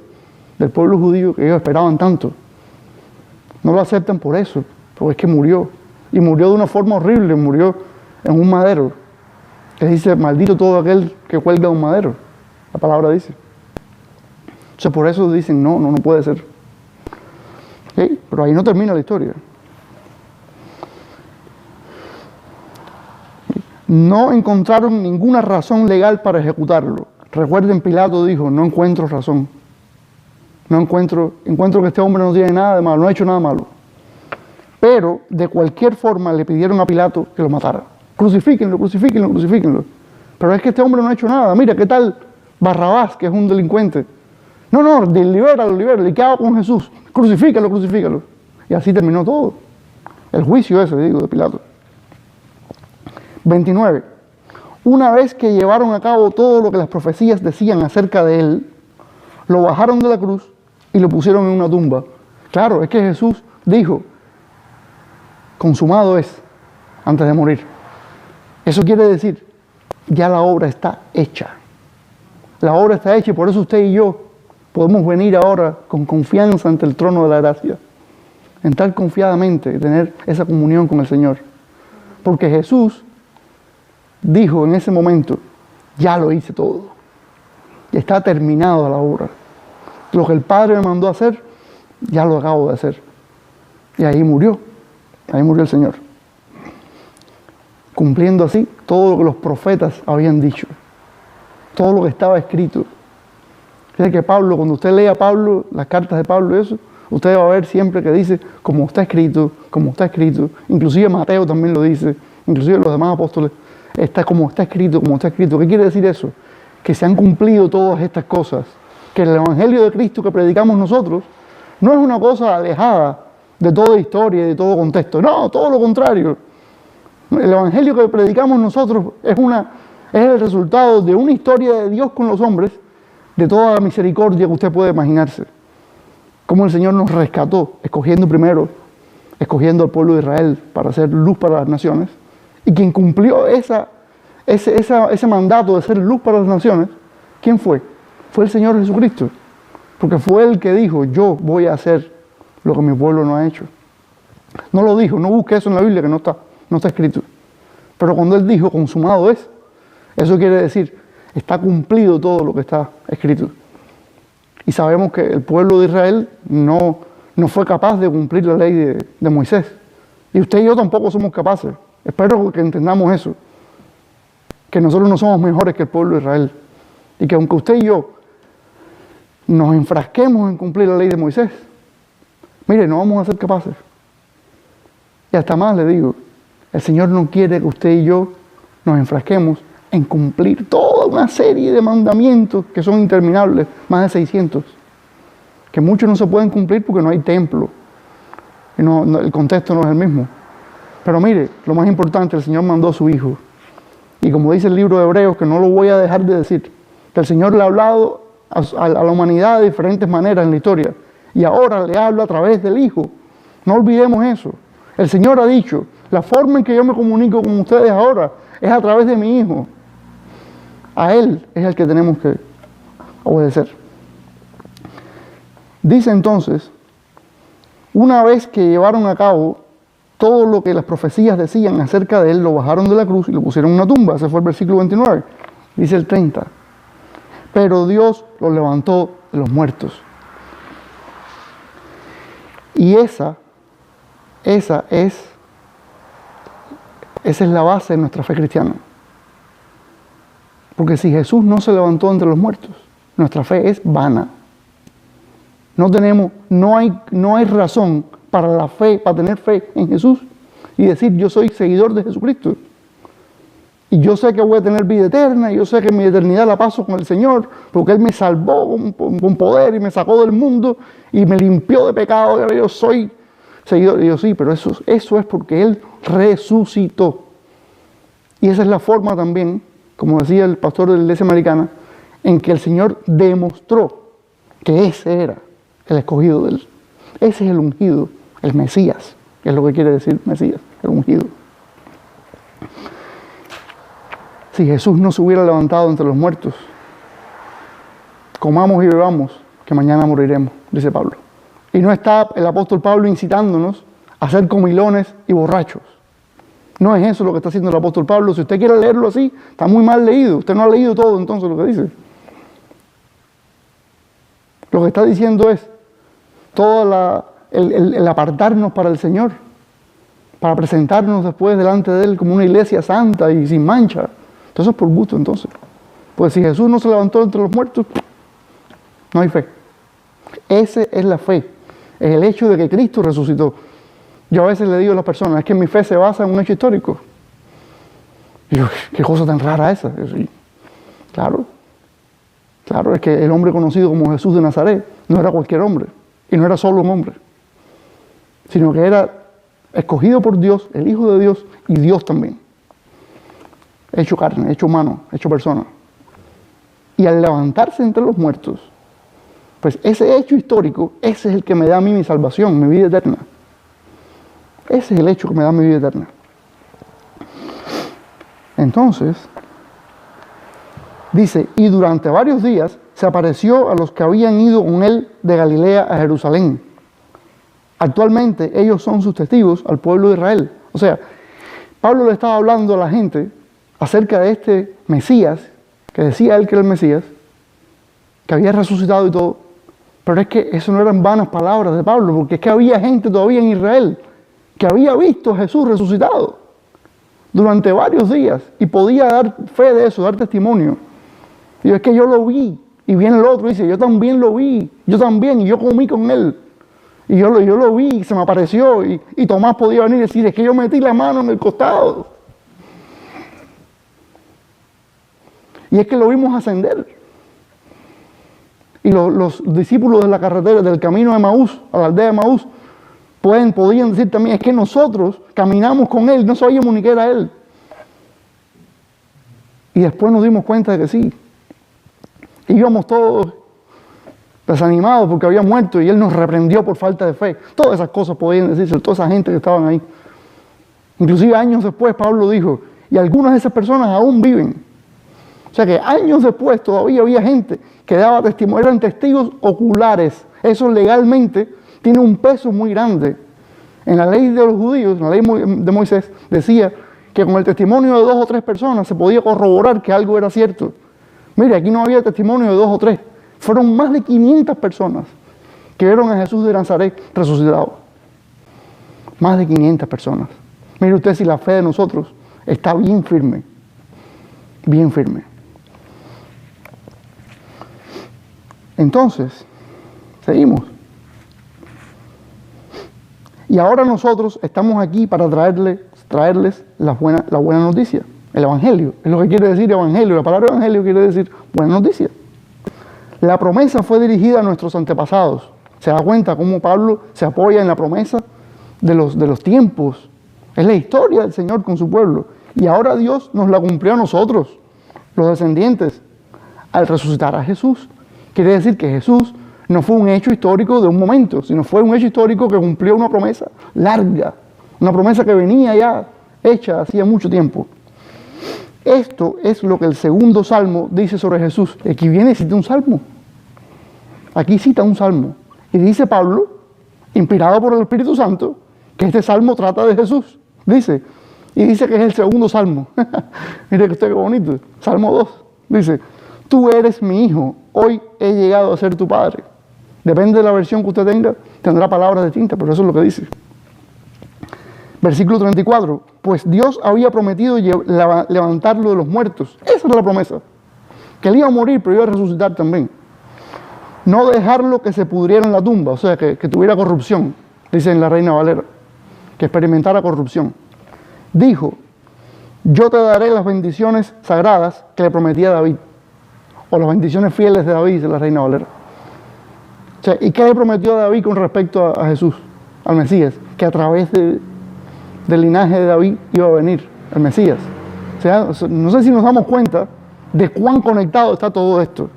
del pueblo judío que ellos esperaban tanto. No lo aceptan por eso, porque es que murió, y murió de una forma horrible, murió en un madero, que dice, maldito todo aquel que cuelga de un madero, la palabra dice. Entonces por eso dicen, no puede ser. ¿Sí? Pero ahí no termina la historia. No encontraron ninguna razón legal para ejecutarlo. Recuerden, Pilato dijo, no encuentro razón. Encuentro que este hombre no tiene nada de malo, no ha hecho nada malo. Pero de cualquier forma le pidieron a Pilato que lo matara. Crucifíquenlo. Pero es que este hombre no ha hecho nada. Mira, ¿qué tal Barrabás, que es un delincuente? No, libéralo. ¿Y qué hago con Jesús? Crucifícalo. Y así terminó todo. El juicio ese, digo, de Pilato. 29. Una vez que llevaron a cabo todo lo que las profecías decían acerca de él, lo bajaron de la cruz y lo pusieron en una tumba. Claro, es que Jesús dijo, consumado es, antes de morir. Eso quiere decir, ya la obra está hecha. La obra está hecha y por eso usted y yo podemos venir ahora con confianza ante el trono de la gracia. Entrar confiadamente y tener esa comunión con el Señor. Porque Jesús dijo en ese momento, ya lo hice todo. Y está terminada la obra. Lo que el Padre me mandó a hacer, ya lo acabo de hacer. Y ahí murió el Señor. Cumpliendo así todo lo que los profetas habían dicho. Todo lo que estaba escrito. Fíjate que Pablo, cuando usted lea a Pablo, las cartas de Pablo y eso, usted va a ver siempre que dice, como está escrito, como está escrito. Inclusive Mateo también lo dice, inclusive los demás apóstoles, está como está escrito, como está escrito. ¿Qué quiere decir eso? Que se han cumplido todas estas cosas. Que el Evangelio de Cristo que predicamos nosotros no es una cosa alejada de toda historia y de todo contexto. No, todo lo contrario. El Evangelio que predicamos nosotros es el resultado de una historia de Dios con los hombres, de toda la misericordia que usted puede imaginarse. Cómo el Señor nos rescató, escogiendo al pueblo de Israel para ser luz para las naciones. Y quien cumplió ese mandato de ser luz para las naciones, ¿quién fue? Fue el Señor Jesucristo. Porque fue Él que dijo, yo voy a hacer lo que mi pueblo no ha hecho. No lo dijo, no busque eso en la Biblia que no está escrito. Pero cuando Él dijo, consumado es, eso quiere decir, está cumplido todo lo que está escrito. Y sabemos que el pueblo de Israel no fue capaz de cumplir la ley de Moisés. Y usted y yo tampoco somos capaces. Espero que entendamos eso. Que nosotros no somos mejores que el pueblo de Israel. Y que aunque usted y yo nos enfrasquemos en cumplir la ley de Moisés, mire, no vamos a ser capaces. Y hasta más le digo, el Señor no quiere que usted y yo nos enfrasquemos en cumplir toda una serie de mandamientos que son interminables, más de 600, que muchos no se pueden cumplir porque no hay templo, y el contexto no es el mismo. Pero mire, lo más importante, el Señor mandó a su Hijo, y como dice el libro de Hebreos, que no lo voy a dejar de decir, que el Señor le ha hablado a la humanidad de diferentes maneras en la historia, y ahora le habla a través del Hijo. No olvidemos eso. El Señor ha dicho, la forma en que yo me comunico con ustedes ahora es a través de mi Hijo. A Él es el que tenemos que obedecer. Dice entonces, una vez que llevaron a cabo todo lo que las profecías decían acerca de Él, lo bajaron de la cruz y lo pusieron en una tumba. Ese fue el versículo 29. Dice el 30. Pero Dios lo levantó de los muertos. Y esa es la base de nuestra fe cristiana. Porque si Jesús no se levantó entre los muertos, nuestra fe es vana. No hay razón para tener fe en Jesús y decir yo soy seguidor de Jesucristo. Y yo sé que voy a tener vida eterna, y yo sé que mi eternidad la paso con el Señor, porque Él me salvó con poder y me sacó del mundo y me limpió de pecado, y ahora yo soy seguidor. Y yo sí, pero eso es porque Él resucitó. Y esa es la forma también, como decía el pastor de la Iglesia Americana, en que el Señor demostró que ese era el escogido de Él. Ese es el ungido, el Mesías, que es lo que quiere decir Mesías, el ungido. Si Jesús no se hubiera levantado entre los muertos, comamos y bebamos, que mañana moriremos, dice Pablo. Y no está el apóstol Pablo incitándonos a ser comilones y borrachos. No es eso lo que está haciendo el apóstol Pablo. Si usted quiere leerlo así, está muy mal leído. Usted no ha leído todo entonces lo que dice. Lo que está diciendo es todo el apartarnos para el Señor, para presentarnos después delante de Él como una iglesia santa y sin mancha. Entonces es por gusto entonces. Pues si Jesús no se levantó entre los muertos, no hay fe. Esa es la fe. Es el hecho de que Cristo resucitó. Yo a veces le digo a las personas, es que mi fe se basa en un hecho histórico. Y yo, qué cosa tan rara esa. Yo, sí, claro, es que el hombre conocido como Jesús de Nazaret no era cualquier hombre. Y no era solo un hombre. Sino que era escogido por Dios, el Hijo de Dios y Dios también. hecho carne, hecho humano, hecho persona. Y al levantarse entre los muertos, pues ese hecho histórico, ese es el que me da a mí mi salvación, mi vida eterna. Ese es el hecho que me da mi vida eterna. Entonces, dice, y durante varios días se apareció a los que habían ido con él de Galilea a Jerusalén. Actualmente ellos son sus testigos al pueblo de Israel. O sea, Pablo le estaba hablando a la gente acerca de este Mesías, que decía él que era el Mesías, que había resucitado y todo. Pero es que eso no eran vanas palabras de Pablo, porque es que había gente todavía en Israel que había visto a Jesús resucitado durante varios días y podía dar fe de eso, dar testimonio. Y es que yo lo vi. Y viene el otro y dice, yo también lo vi, yo también, y yo comí con él. Y yo lo vi, y se me apareció, y Tomás podía venir y decir, es que yo metí la mano en el costado. Y es que lo vimos ascender. Y los discípulos de la carretera, del camino de Emaús, a la aldea de Emaús, podían decir también, es que nosotros caminamos con él, no sabíamos ni qué era él. Y después nos dimos cuenta de que sí. Y íbamos todos desanimados porque había muerto y él nos reprendió por falta de fe. Todas esas cosas podían decirse, toda esa gente que estaban ahí. Inclusive años después Pablo dijo, y algunas de esas personas aún viven. O sea que años después todavía había gente que daba testimonio, eran testigos oculares. Eso legalmente tiene un peso muy grande. En la ley de los judíos, en la ley de Moisés, decía que con el testimonio de 2 o 3 personas se podía corroborar que algo era cierto. Mire, aquí no había testimonio de 2 o 3. Fueron más de 500 personas que vieron a Jesús de Nazaret resucitado. Más de 500 personas. Mire usted si la fe de nosotros está bien firme. Bien firme. Entonces, seguimos. Y ahora nosotros estamos aquí para traerles la buena noticia. El Evangelio, es lo que quiere decir Evangelio. La palabra Evangelio quiere decir buena noticia. La promesa fue dirigida a nuestros antepasados. Se da cuenta cómo Pablo se apoya en la promesa de los tiempos. Es la historia del Señor con su pueblo. Y ahora Dios nos la cumplió a nosotros, los descendientes, al resucitar a Jesús. Quiere decir que Jesús no fue un hecho histórico de un momento, sino fue un hecho histórico que cumplió una promesa larga. Una promesa que venía ya hecha hacía mucho tiempo. Esto es lo que el segundo salmo dice sobre Jesús. Aquí viene y cita un salmo. Aquí cita un salmo. Y dice Pablo, inspirado por el Espíritu Santo, que este salmo trata de Jesús. Dice que es el segundo salmo. Mire que usted qué bonito. Salmo 2. Dice, tú eres mi hijo, hoy he llegado a ser tu padre. Depende de la versión que usted tenga, tendrá palabras distintas, pero eso es lo que dice. Versículo 34, pues Dios había prometido levantarlo de los muertos. Esa es la promesa. Que él iba a morir, pero iba a resucitar también. No dejarlo que se pudriera en la tumba, o sea, que tuviera corrupción, dice en la Reina Valera, que experimentara corrupción. Dijo, yo te daré las bendiciones sagradas que le prometí a David, o las bendiciones fieles de David, dice la Reina Valera. O sea, ¿y qué le prometió a David con respecto a Jesús, al Mesías? Que a través del linaje de David iba a venir el Mesías. O sea, no sé si nos damos cuenta de cuán conectado está todo esto.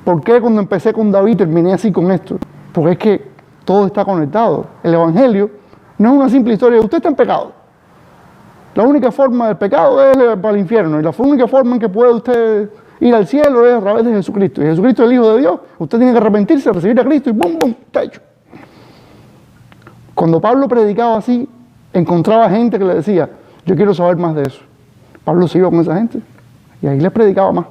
¿Por qué cuando empecé con David terminé así con esto? Porque es que todo está conectado. El Evangelio no es una simple historia de usted está en pecado. La única forma del pecado es para el infierno. Y la única forma en que puede usted ir al cielo es a través de Jesucristo. Y Jesucristo es el Hijo de Dios. Usted tiene que arrepentirse, recibir a Cristo y ¡bum, bum! Está hecho. Cuando Pablo predicaba así, encontraba gente que le decía, yo quiero saber más de eso. Pablo se iba con esa gente y ahí les predicaba más.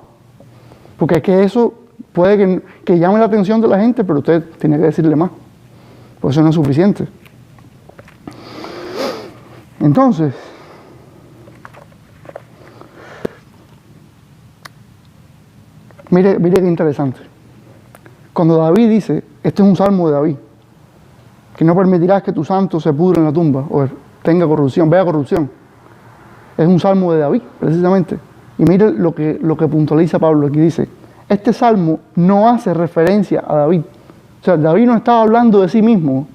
Porque es que eso puede que llame la atención de la gente, pero usted tiene que decirle más. Pues eso no es suficiente. Entonces, mire qué interesante. Cuando David dice, este es un salmo de David, que no permitirás que tu santo se pudra en la tumba o tenga corrupción, vea corrupción. Es un salmo de David, precisamente. Y mire lo que puntualiza Pablo aquí, dice, este salmo no hace referencia a David. O sea, David no estaba hablando de sí mismo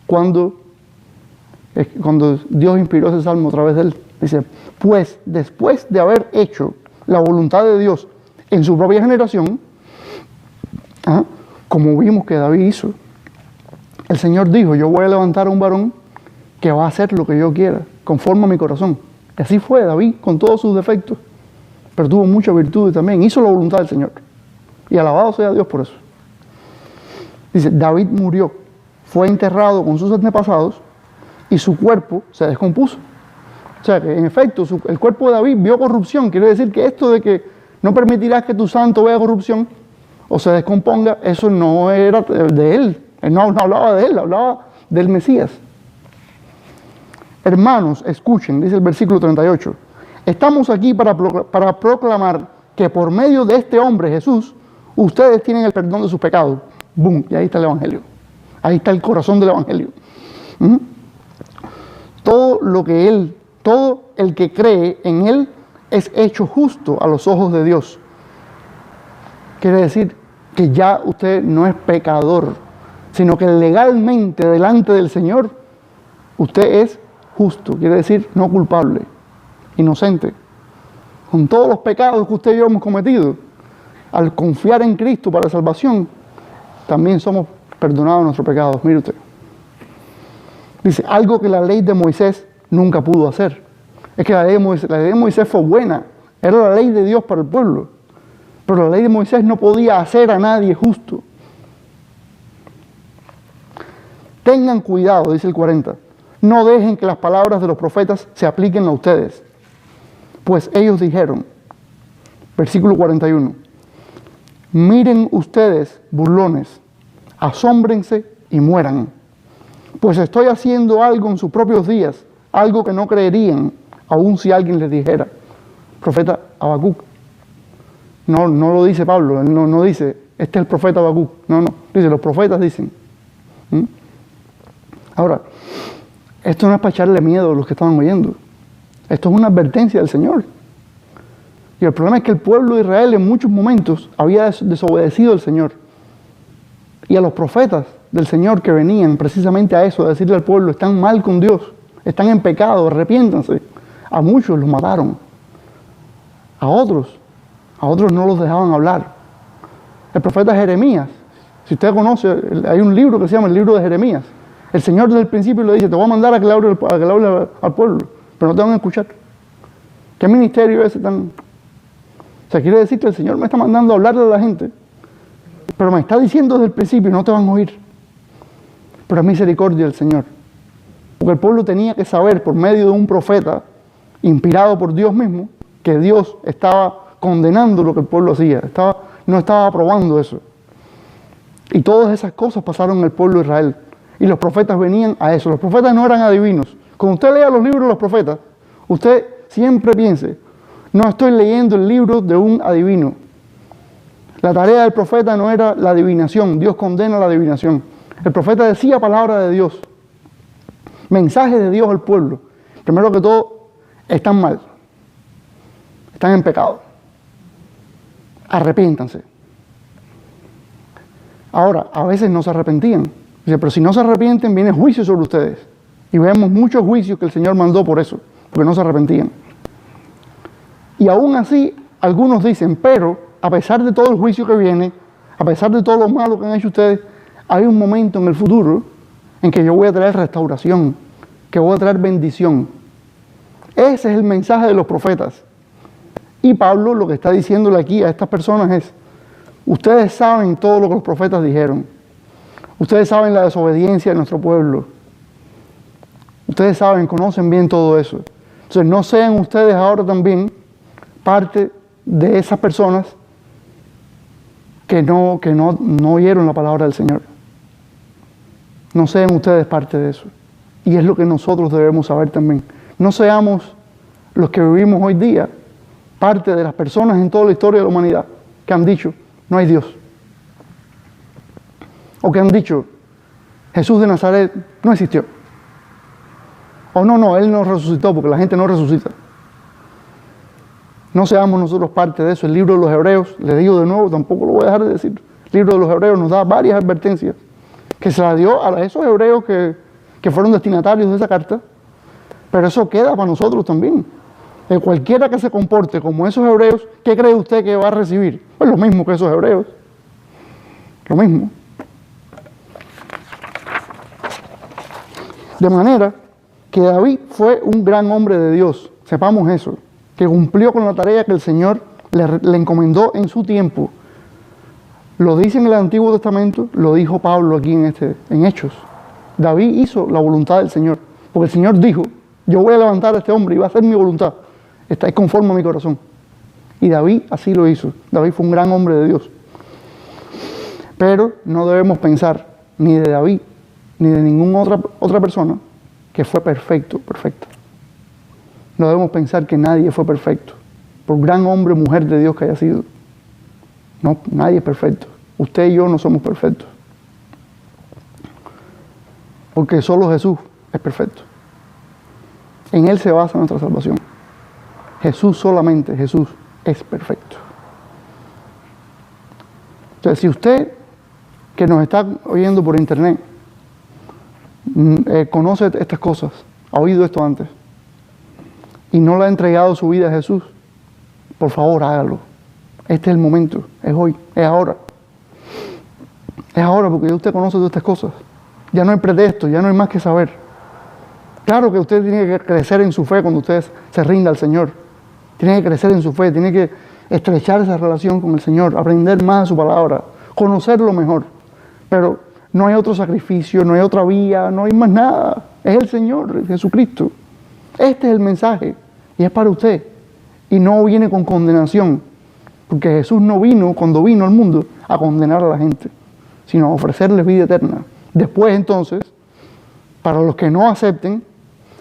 cuando Dios inspiró ese salmo a través de él. Dice, pues después de haber hecho la voluntad de Dios en su propia generación, como vimos que David hizo, el Señor dijo, yo voy a levantar a un varón que va a hacer lo que yo quiera, conforme a mi corazón. Y así fue David, con todos sus defectos, pero tuvo mucha virtud y también hizo la voluntad del Señor. Y alabado sea Dios por eso. Dice, David murió, fue enterrado con sus antepasados y su cuerpo se descompuso. O sea que en efecto el cuerpo de David vio corrupción. Quiere decir que esto de que no permitirás que tu santo vea corrupción o se descomponga, eso no era de él. Él no hablaba de él, hablaba del Mesías. Hermanos, escuchen, dice el versículo 38. Estamos aquí para proclamar que por medio de este hombre Jesús, ustedes tienen el perdón de sus pecados. ¡Bum! Y ahí está el Evangelio. Ahí está el corazón del Evangelio. Todo el que cree en Él es hecho justo a los ojos de Dios. Quiere decir que ya usted no es pecador, sino que legalmente delante del Señor usted es justo, quiere decir no culpable, inocente. Con todos los pecados que usted y yo hemos cometido, al confiar en Cristo para salvación, también somos perdonados nuestros pecados. Mire usted. Dice, algo que la ley de Moisés nunca pudo hacer. Es que la ley de Moisés fue buena, era la ley de Dios para el pueblo. Pero la ley de Moisés no podía hacer a nadie justo. Tengan cuidado, dice el 40. No dejen que las palabras de los profetas se apliquen a ustedes. Pues ellos dijeron, versículo 41, miren ustedes, burlones, asómbrense y mueran. Pues estoy haciendo algo en sus propios días, algo que no creerían, aun si alguien les dijera. Profeta Habacuc. No lo dice Pablo, él no dice, este es el profeta Habacuc. No, dice, los profetas dicen. Ahora, esto no es para echarle miedo a los que estaban oyendo. Esto es una advertencia del Señor. Y el problema es que el pueblo de Israel en muchos momentos había desobedecido al Señor. Y a los profetas del Señor que venían precisamente a eso, a decirle al pueblo, están mal con Dios, están en pecado, arrepiéntanse. A muchos los mataron. A otros no los dejaban hablar. El profeta Jeremías, si usted conoce, hay un libro que se llama el libro de Jeremías. El Señor desde el principio le dice, te voy a mandar a que le hable al pueblo, pero no te van a escuchar. ¿Qué ministerio es ese tan...? O sea, quiere decir que el Señor me está mandando a hablarle a la gente, pero me está diciendo desde el principio, no te van a oír. Pero es misericordia del Señor. Porque el pueblo tenía que saber por medio de un profeta, inspirado por Dios mismo, que Dios estaba condenando lo que el pueblo hacía, no estaba aprobando eso. Y todas esas cosas pasaron en el pueblo de Israel. Y los profetas venían a eso. Los profetas no eran adivinos. Cuando usted lea los libros de los profetas, usted siempre piense, no estoy leyendo el libro de un adivino. La tarea del profeta no era la adivinación. Dios condena la adivinación. El profeta decía palabra de Dios. Mensaje de Dios al pueblo. Primero que todo, están mal. Están en pecado. Arrepiéntanse. Ahora, a veces no se arrepentían. Dice, pero si no se arrepienten, viene juicio sobre ustedes. Y vemos muchos juicios que el Señor mandó por eso, porque no se arrepentían. Y aún así, algunos dicen, pero a pesar de todo el juicio que viene, a pesar de todo lo malo que han hecho ustedes, hay un momento en el futuro en que yo voy a traer restauración, que voy a traer bendición. Ese es el mensaje de los profetas. Y Pablo lo que está diciéndole aquí a estas personas es, ustedes saben todo lo que los profetas dijeron. Ustedes saben la desobediencia de nuestro pueblo. Ustedes saben, conocen bien todo eso. Entonces no sean ustedes ahora también parte de esas personas que no oyeron la palabra del Señor. No sean ustedes parte de eso. Y es lo que nosotros debemos saber también. No seamos los que vivimos hoy día parte de las personas en toda la historia de la humanidad que han dicho, no hay Dios. O que han dicho, Jesús de Nazaret no existió. O no, Él no resucitó porque la gente no resucita. No seamos nosotros parte de eso. El libro de los Hebreos, le digo de nuevo, tampoco lo voy a dejar de decir. El libro de los Hebreos nos da varias advertencias que se la dio a esos hebreos que fueron destinatarios de esa carta. Pero eso queda para nosotros también. Cualquiera que se comporte como esos hebreos, ¿qué cree usted que va a recibir? Pues lo mismo que esos hebreos. Lo mismo. De manera que David fue un gran hombre de Dios, sepamos eso, que cumplió con la tarea que el Señor le encomendó en su tiempo. Lo dice en el Antiguo Testamento, lo dijo Pablo aquí en Hechos. David hizo la voluntad del Señor, porque el Señor dijo, yo voy a levantar a este hombre y va a hacer mi voluntad. Está conforme a mi corazón. Y David así lo hizo. David fue un gran hombre de Dios. Pero no debemos pensar ni de David, ni de ninguna otra persona que fue perfecta. No debemos pensar que nadie fue perfecto, por gran hombre o mujer de Dios que haya sido. No, nadie es perfecto. Usted y yo no somos perfectos. Porque solo Jesús es perfecto. En Él se basa nuestra salvación. Jesús es perfecto. Entonces, si usted que nos está oyendo por internet conoce estas cosas, ha oído esto antes y no le ha entregado su vida a Jesús, por favor hágalo. Este es el momento, es hoy, es ahora. Es ahora porque ya usted conoce todas estas cosas. Ya no hay pretexto, ya no hay más que saber. Claro que usted tiene que crecer en su fe cuando usted se rinda al Señor. Tiene que crecer en su fe, tiene que estrechar esa relación con el Señor, aprender más de su palabra, conocerlo mejor. Pero no hay otro sacrificio, no hay otra vía, no hay más nada. Es el Señor, Jesucristo. Este es el mensaje y es para usted. Y no viene con condenación, porque Jesús no vino, cuando vino al mundo, a condenar a la gente, sino a ofrecerles vida eterna. Después, entonces, para los que no acepten,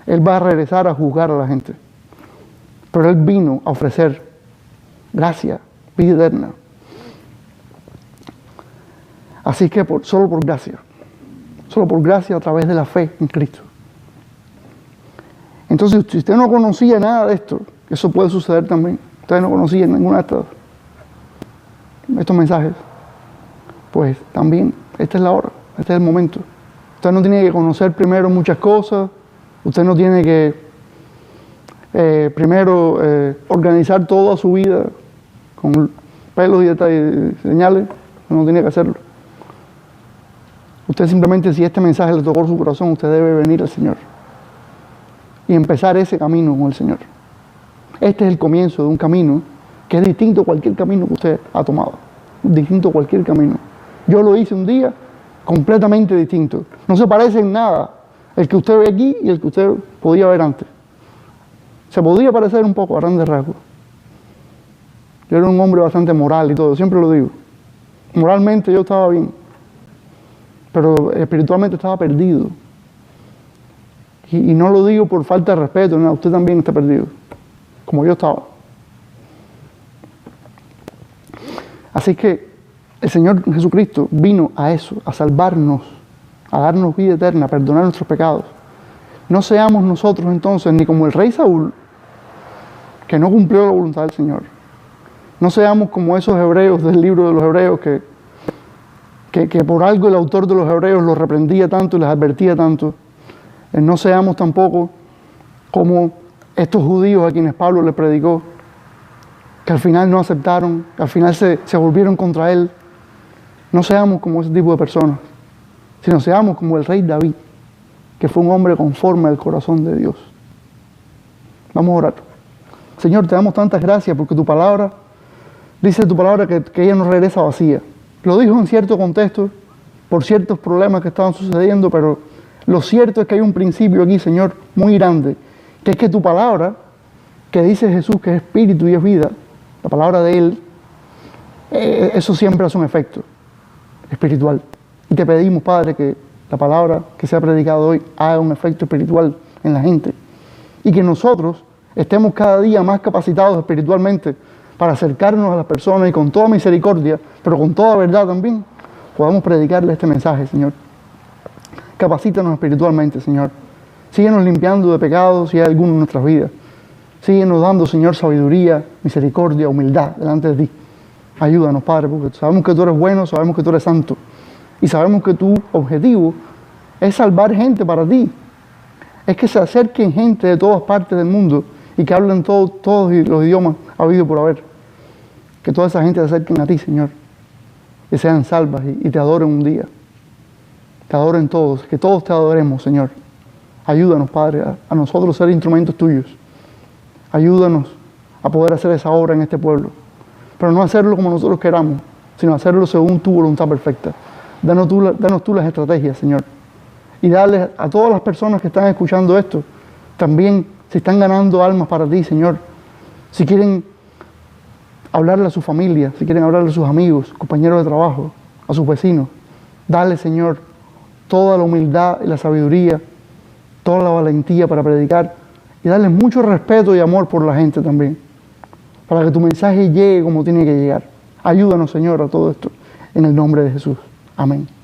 Él va a regresar a juzgar a la gente. Pero Él vino a ofrecer gracia, vida eterna. Así que solo por gracia a través de la fe en Cristo. Entonces, si usted no conocía nada de esto, eso puede suceder también. Usted no conocía ninguna de estos mensajes. Pues también, esta es la hora, este es el momento. Usted no tiene que conocer primero muchas cosas. Usted no tiene que primero organizar toda su vida con pelos y detalles, señales. No tiene que hacerlo. Usted simplemente, si este mensaje le tocó su corazón, usted debe venir al Señor y empezar ese camino con el Señor. Este es el comienzo de un camino que es distinto a cualquier camino que usted ha tomado. Distinto a cualquier camino. Yo lo hice un día completamente distinto. No se parece en nada el que usted ve aquí y el que usted podía ver antes. Se podía parecer un poco a grandes rasgos. Yo era un hombre bastante moral y todo, siempre lo digo. Moralmente yo estaba bien, pero espiritualmente estaba perdido. Y no lo digo por falta de respeto, no, usted también está perdido, como yo estaba. Así que el Señor Jesucristo vino a eso, a salvarnos, a darnos vida eterna, a perdonar nuestros pecados. No seamos nosotros entonces ni como el rey Saúl, que no cumplió la voluntad del Señor. No seamos como esos hebreos del libro de los hebreos que por algo el autor de los hebreos los reprendía tanto y les advertía tanto. No seamos tampoco como estos judíos a quienes Pablo les predicó, que al final no aceptaron, que al final se volvieron contra él. No seamos como ese tipo de personas, sino seamos como el rey David, que fue un hombre conforme al corazón de Dios. Vamos a orar. Señor, te damos tantas gracias porque tu palabra, dice tu palabra que ella no regresa vacía. Lo dijo en cierto contexto, por ciertos problemas que estaban sucediendo, pero lo cierto es que hay un principio aquí, Señor, muy grande, que es que tu palabra, que dice Jesús que es espíritu y es vida, la palabra de Él, eso siempre hace un efecto espiritual. Y te pedimos, Padre, que la palabra que se ha predicado hoy haga un efecto espiritual en la gente. Y que nosotros estemos cada día más capacitados espiritualmente para acercarnos a las personas y con toda misericordia, pero con toda verdad también, podamos predicarle este mensaje, Señor. Capacítanos espiritualmente, Señor. Síguenos limpiando de pecados si hay alguno en nuestras vidas. Síguenos dando, Señor, sabiduría, misericordia, humildad delante de ti. Ayúdanos, Padre, porque sabemos que tú eres bueno, sabemos que tú eres santo. Y sabemos que tu objetivo es salvar gente para ti. es que se acerquen gente de todas partes del mundo y que hablen todos los idiomas habido por haber. Que toda esa gente se acerquen a ti, Señor, que sean salvas y te adoren un día. Te adoren todos, que todos te adoremos, Señor. Ayúdanos, Padre, a nosotros ser instrumentos tuyos. Ayúdanos a poder hacer esa obra en este pueblo. Pero no hacerlo como nosotros queramos, sino hacerlo según tu voluntad perfecta. Danos tú las estrategias, Señor. Y darles a todas las personas que están escuchando esto, también si están ganando almas para ti, Señor. Si quieren hablarle a su familia, si quieren hablarle a sus amigos, compañeros de trabajo, a sus vecinos, dale, Señor, toda la humildad y la sabiduría, toda la valentía para predicar y darles mucho respeto y amor por la gente también, para que tu mensaje llegue como tiene que llegar. Ayúdanos, Señor, a todo esto, en el nombre de Jesús. Amén.